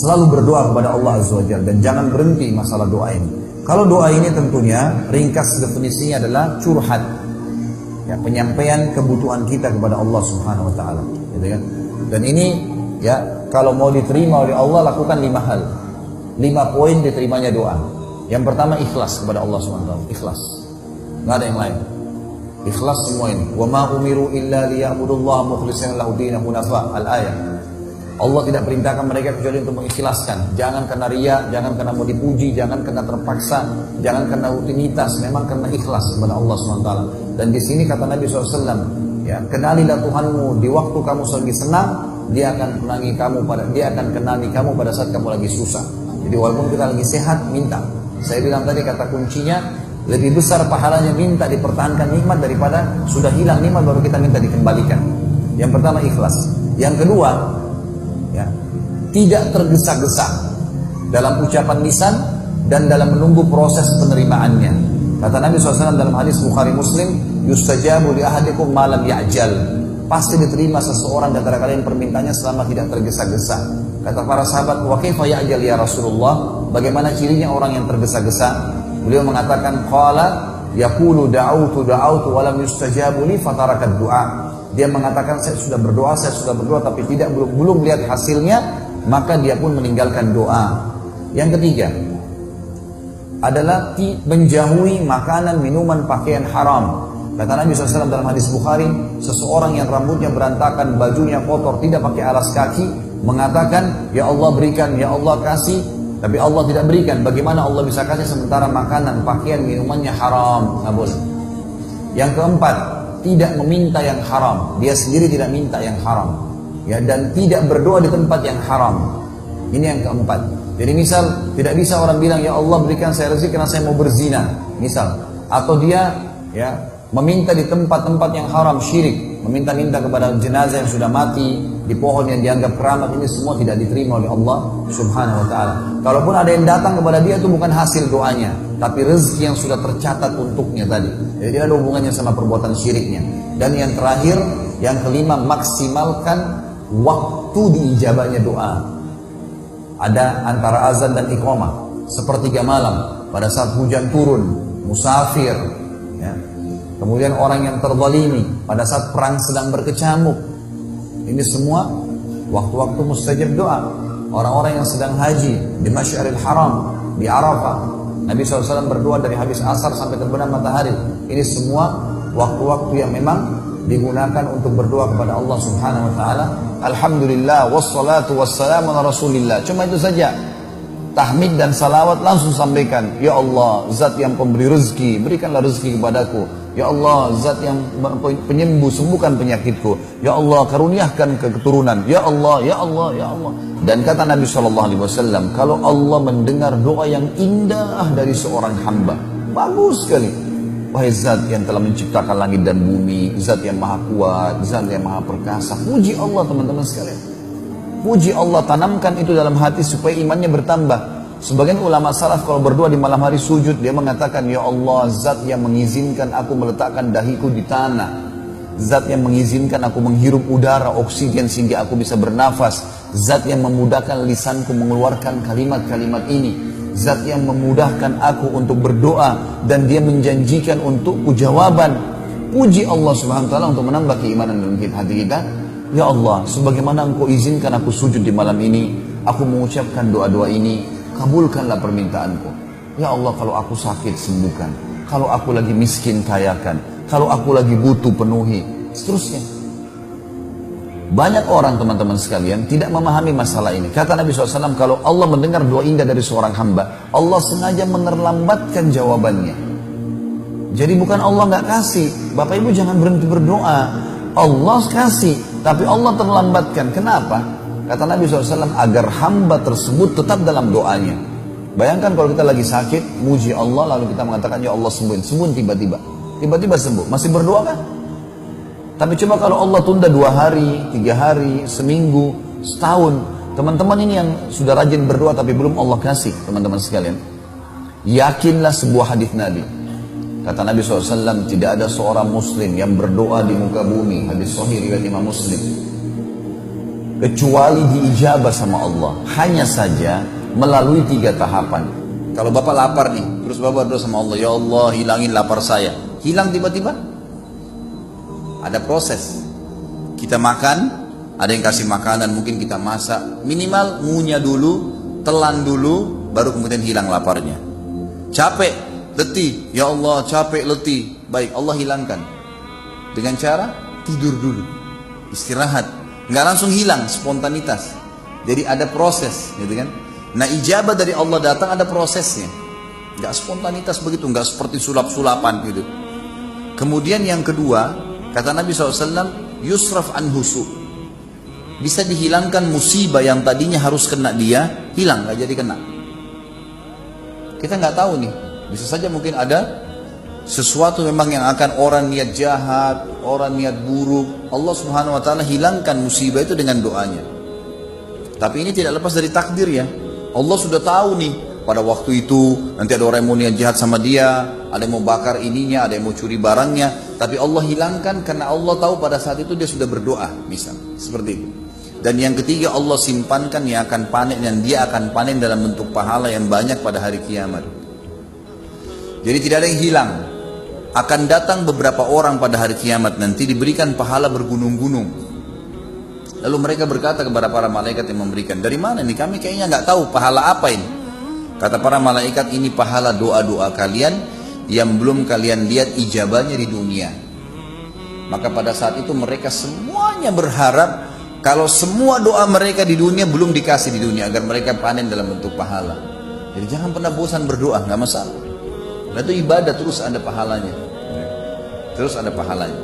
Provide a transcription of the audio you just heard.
Selalu berdoa kepada Allah Azza wa Jalla dan jangan berhenti masalah doa ini. Kalau doa ini tentunya ringkas definisinya adalah curhat. Ya, penyampaian kebutuhan kita kepada Allah Subhanahu wa taala, gitu kan? Dan ini ya, kalau mau diterima oleh Allah lakukan 5 hal. 5 poin diterimanya doa. Yang pertama ikhlas kepada Allah Subhanahu wa taala, ikhlas. Enggak ada yang lain. Ikhlas semua ini. Wa ma umiru illa liya'budullaha mukhlishina lahu dinahu hunafa, al-ayat. Allah tidak perintahkan mereka kecuali untuk mengikhlaskan. Jangan karena riya, jangan karena mau dipuji, jangan karena terpaksa, jangan karena rutinitas, memang karena ikhlas kepada Allah SWT. Dan di sini kata Nabi SAW, ya, kenalilah Tuhanmu di waktu kamu lagi senang, dia akan kenali kamu pada saat kamu lagi susah. Jadi walaupun kita lagi sehat, minta. Saya bilang tadi kata kuncinya, lebih besar pahalanya minta dipertahankan nikmat daripada sudah hilang nikmat baru kita minta dikembalikan. Yang pertama ikhlas. Yang kedua, ya, tidak tergesa-gesa dalam ucapan lisan dan dalam menunggu proses penerimaannya. Kata Nabi SAW dalam hadis Bukhari Muslim, yustajabu li ahadikum ma lam ya'jal. Pasti diterima seseorang di antara kalian permintaannya selama tidak tergesa-gesa. Kata para sahabat, wa kaifa ya'jal ya Rasulullah? Bagaimana cirinya orang yang tergesa-gesa? Beliau mengatakan, qala yaqulu da'autu wa lam yustajabu li fatarakat du'a. Dia mengatakan saya sudah berdoa tapi belum lihat hasilnya, maka dia pun meninggalkan doa. Yang ketiga adalah menjauhi makanan, minuman, pakaian haram. Kata Nabi SAW dalam hadis Bukhari, seseorang yang rambutnya berantakan, bajunya kotor, tidak pakai alas kaki, mengatakan, ya Allah berikan, ya Allah kasih, tapi Allah tidak berikan. Bagaimana Allah bisa kasih sementara makanan, pakaian, minumannya haram? Nggak boleh. Yang keempat, tidak meminta yang haram. Dia sendiri tidak minta yang haram, ya, dan tidak berdoa di tempat yang haram. Ini yang keempat. Jadi misal tidak bisa orang bilang ya Allah berikan saya rezeki karena saya mau berzina, misal, atau dia ya meminta di tempat-tempat yang haram, syirik, meminta-minta kepada jenazah yang sudah mati di pohon yang dianggap keramat, ini semua tidak diterima oleh Allah Subhanahu wa taala. Kalaupun ada yang datang kepada dia itu bukan hasil doanya, tapi rezeki yang sudah tercatat untuknya tadi. Jadi tidak ada hubungannya sama perbuatan syiriknya. Dan yang terakhir, yang kelima, maksimalkan waktu diijabahnya doa. Ada antara azan dan iqamah, sepertiga malam, pada saat hujan turun, musafir, ya. Kemudian orang yang terzalimi, pada saat perang sedang berkecamuk. Ini semua waktu-waktu mustajab doa. Orang-orang yang sedang haji di Masy'aril Haram, di Arafah, Nabi SAW berdoa dari habis asar sampai terbenam matahari. Ini semua waktu-waktu yang memang digunakan untuk berdoa kepada Allah Subhanahu wa taala. Alhamdulillah wassalatu wassalamu ala Rasulillah. Cuma itu saja. Tahmid dan salawat langsung sampaikan. Ya Allah, zat yang pemberi rezeki, berikanlah rezeki kepadaku. Ya Allah, zat yang penyembuh, sembuhkan penyakitku. Ya Allah, karuniakan keturunan. Ya Allah, ya Allah, ya Allah. Dan kata Nabi SAW, kalau Allah mendengar doa yang indah dari seorang hamba, bagus sekali. Wahai zat yang telah menciptakan langit dan bumi, zat yang maha kuat, zat yang maha perkasa. Puji Allah teman-teman sekalian. Puji Allah, tanamkan itu dalam hati supaya imannya bertambah. Sebagian ulama salaf kalau berdoa di malam hari sujud, dia mengatakan, ya Allah, zat yang mengizinkan aku meletakkan dahiku di tanah, zat yang mengizinkan aku menghirup udara, oksigen sehingga aku bisa bernafas, zat yang memudahkan lisanku mengeluarkan kalimat-kalimat ini, zat yang memudahkan aku untuk berdoa dan dia menjanjikan untukku jawaban. Puji Allah Subhanahu wa taala untuk menambah keimanan dalam hati kita. Ya Allah, sebagaimana Engkau izinkan aku sujud di malam ini, aku mengucapkan doa-doa ini, kabulkanlah permintaanku. Ya Allah, kalau aku sakit sembuhkan, kalau aku lagi miskin kayakan, kalau aku lagi butuh penuhi, seterusnya. Banyak orang teman-teman sekalian tidak memahami masalah ini. Kata Nabi SAW, kalau Allah mendengar doa indah dari seorang hamba, Allah sengaja menerlambatkan jawabannya. Jadi bukan Allah nggak kasih. Bapak Ibu jangan berhenti berdoa. Allah kasih, tapi Allah terlambatkan. Kenapa? Kata Nabi SAW, agar hamba tersebut tetap dalam doanya. Bayangkan kalau kita lagi sakit, muji Allah, lalu kita mengatakan, ya Allah sembuhin. Sembuhin tiba-tiba. Tiba-tiba sembuh. Masih berdoa kan? Tapi coba kalau Allah tunda 2 hari, 3 hari, seminggu, setahun. Teman-teman ini yang sudah rajin berdoa tapi belum Allah kasih, teman-teman sekalian. Yakinlah sebuah hadis Nabi. Kata Nabi SAW, tidak ada seorang muslim yang berdoa di muka bumi. Hadis sahih riwayat Imam Muslim. kecuali diijabah sama Allah. Hanya saja melalui 3 tahapan. Kalau Bapak lapar nih, terus Bapak berdoa sama Allah, ya Allah hilangin lapar saya. Hilang tiba-tiba? Ada proses. Kita makan, ada yang kasih makanan, mungkin kita masak. Minimal ngunyah dulu, telan dulu, baru kemudian hilang laparnya. Capek, letih, ya Allah capek, letih. Baik, Allah hilangkan. Dengan cara tidur dulu, istirahat. Nggak langsung hilang, spontanitas. Jadi ada proses, gitu kan? Nah ijabah dari Allah datang ada prosesnya. Nggak spontanitas begitu, nggak seperti sulap-sulapan gitu. Kemudian yang kedua, kata Nabi SAW, yusraf an husu. Bisa dihilangkan musibah yang tadinya harus kena dia, hilang, nggak jadi kena. Kita nggak tahu nih, bisa saja mungkin ada sesuatu memang yang akan orang niat jahat, orang niat buruk, Allah Subhanahu wa taala hilangkan musibah itu dengan doanya. Tapi ini tidak lepas dari takdir ya. Allah sudah tahu nih pada waktu itu nanti ada orang yang mau niat jahat sama dia, ada yang mau bakar ininya, ada yang mau curi barangnya, tapi Allah hilangkan karena Allah tahu pada saat itu dia sudah berdoa, misal seperti itu. Dan yang ketiga, Allah simpankan yang akan panen, dan dia akan panen dalam bentuk pahala yang banyak pada hari kiamat. Jadi tidak ada yang hilang. Akan datang beberapa orang pada hari kiamat nanti diberikan pahala bergunung-gunung. Lalu mereka berkata kepada para malaikat yang memberikan, dari mana nih? Kami kayaknya nggak tahu pahala apa ini. Kata para malaikat, ini pahala doa-doa kalian yang belum kalian lihat ijabahnya di dunia. Maka pada saat itu mereka semuanya berharap kalau semua doa mereka di dunia belum dikasih di dunia, agar mereka panen dalam bentuk pahala. Jadi jangan pernah bosan berdoa, nggak masalah. Nah, itu ibadah terus ada pahalanya. Terus ada pahalanya.